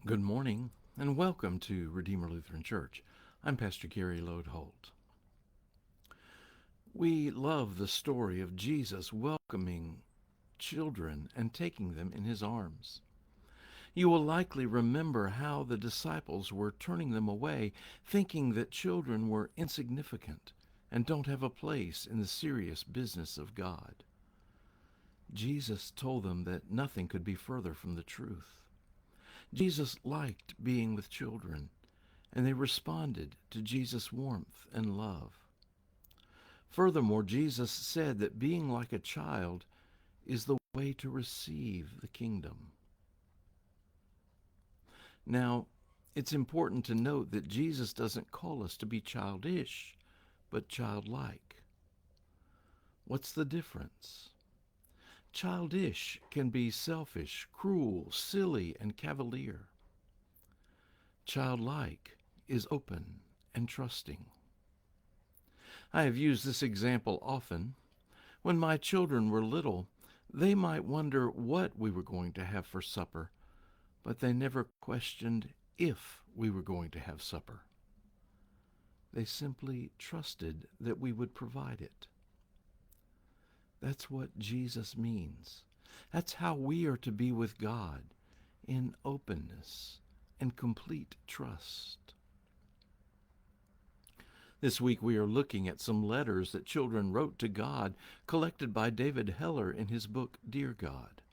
Good morning and welcome to Redeemer Lutheran Church. I'm Pastor Gary Lode-Holt. We love the story of Jesus welcoming children and taking them in his arms. You will likely remember how the disciples were turning them away, thinking that children were insignificant and don't have a place in the serious business of God. Jesus told them that nothing could be further from the truth. Jesus liked being with children, and they responded to Jesus' warmth and love. Furthermore, Jesus said that being like a child is the way to receive the kingdom. Now, it's important to note that Jesus doesn't call us to be childish, but childlike. What's the difference? Childish can be selfish, cruel, silly, and cavalier. Childlike is open and trusting. I have used this example often. When my children were little, they might wonder what we were going to have for supper, but they never questioned if we were going to have supper. They simply trusted that we would provide it. That's what Jesus means. That's how we are to be with God, in openness and complete trust. This week we are looking at some letters that children wrote to God, collected by David Heller in his book, Dear God.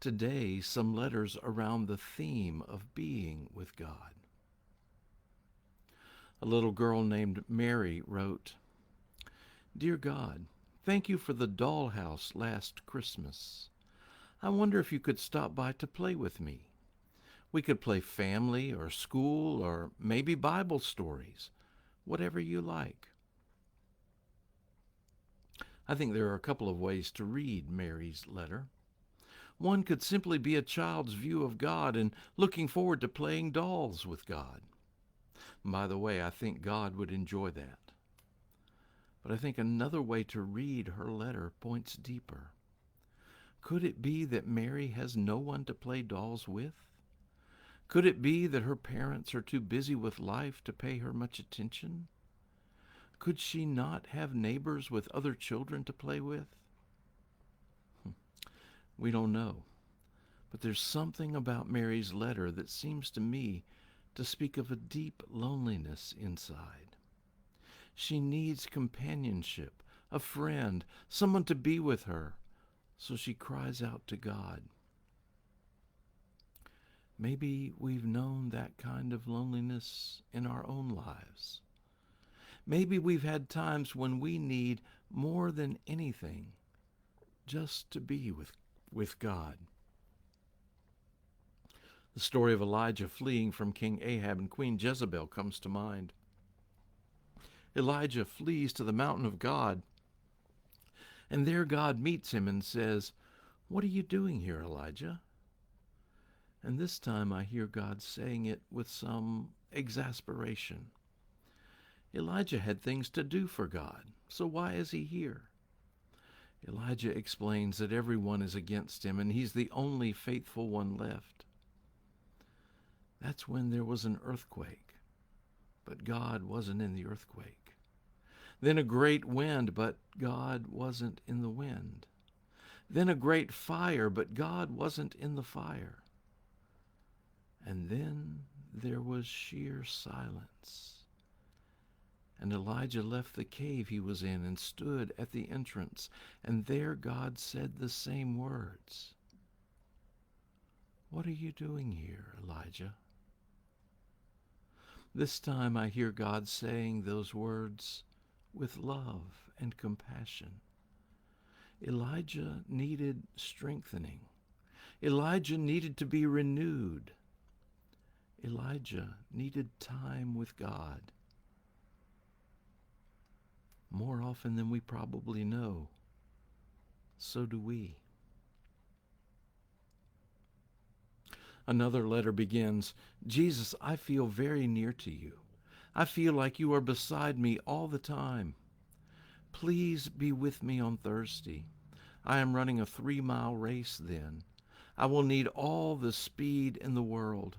Today, some letters around the theme of being with God. A little girl named Mary wrote, Dear God, thank you for the dollhouse last Christmas. I wonder if you could stop by to play with me. We could play family or school or maybe Bible stories, whatever you like. I think there are a couple of ways to read Mary's letter. One could simply be a child's view of God and looking forward to playing dolls with God. By the way, I think God would enjoy that. But I think another way to read her letter points deeper. Could it be that Mary has no one to play dolls with? Could it be that her parents are too busy with life to pay her much attention? Could she not have neighbors with other children to play with? We don't know. But there's something about Mary's letter that seems to me to speak of a deep loneliness inside. She needs companionship, a friend, someone to be with her, so she cries out to God. Maybe we've known that kind of loneliness in our own lives. Maybe we've had times when we need more than anything just to be with God. The story of Elijah fleeing from King Ahab and Queen Jezebel comes to mind. Elijah flees to the mountain of God, and there God meets him and says, What are you doing here, Elijah? And this time I hear God saying it with some exasperation. Elijah had things to do for God, so why is he here? Elijah explains that everyone is against him, and he's the only faithful one left. That's when there was an earthquake, but God wasn't in the earthquake. Then a great wind, but God wasn't in the wind. Then a great fire, but God wasn't in the fire. And then there was sheer silence. And Elijah left the cave he was in and stood at the entrance, and there God said the same words. What are you doing here, Elijah? This time I hear God saying those words with love and compassion. Elijah needed strengthening. Elijah needed to be renewed. Elijah needed time with God. More often than we probably know, so do we. Another letter begins, Jesus, I feel very near to you. I feel like you are beside me all the time. Please be with me on Thursday. I am running a 3-mile race then. I will need all the speed in the world.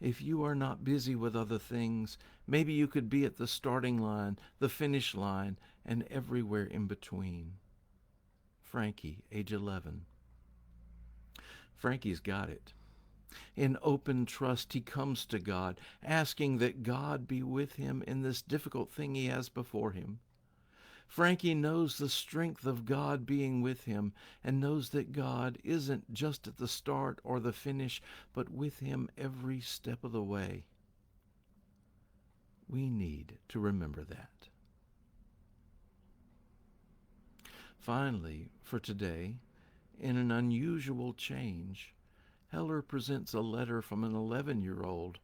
If you are not busy with other things, maybe you could be at the starting line, the finish line, and everywhere in between. Frankie, age 11. Frankie's got it. In open trust, he comes to God, asking that God be with him in this difficult thing he has before him. Frankie knows the strength of God being with him and knows that God isn't just at the start or the finish, but with him every step of the way. We need to remember that. Finally, for today, in an unusual change, Heller presents a letter from an 11-year-old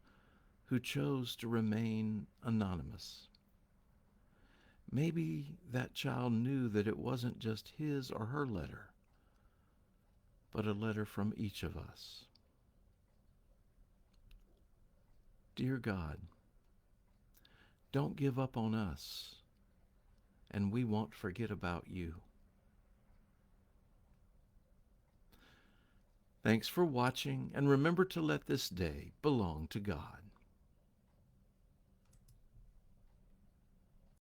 who chose to remain anonymous. Maybe that child knew that it wasn't just his or her letter, but a letter from each of us. Dear God, don't give up on us, and we won't forget about you. Thanks for watching, and remember to let this day belong to God.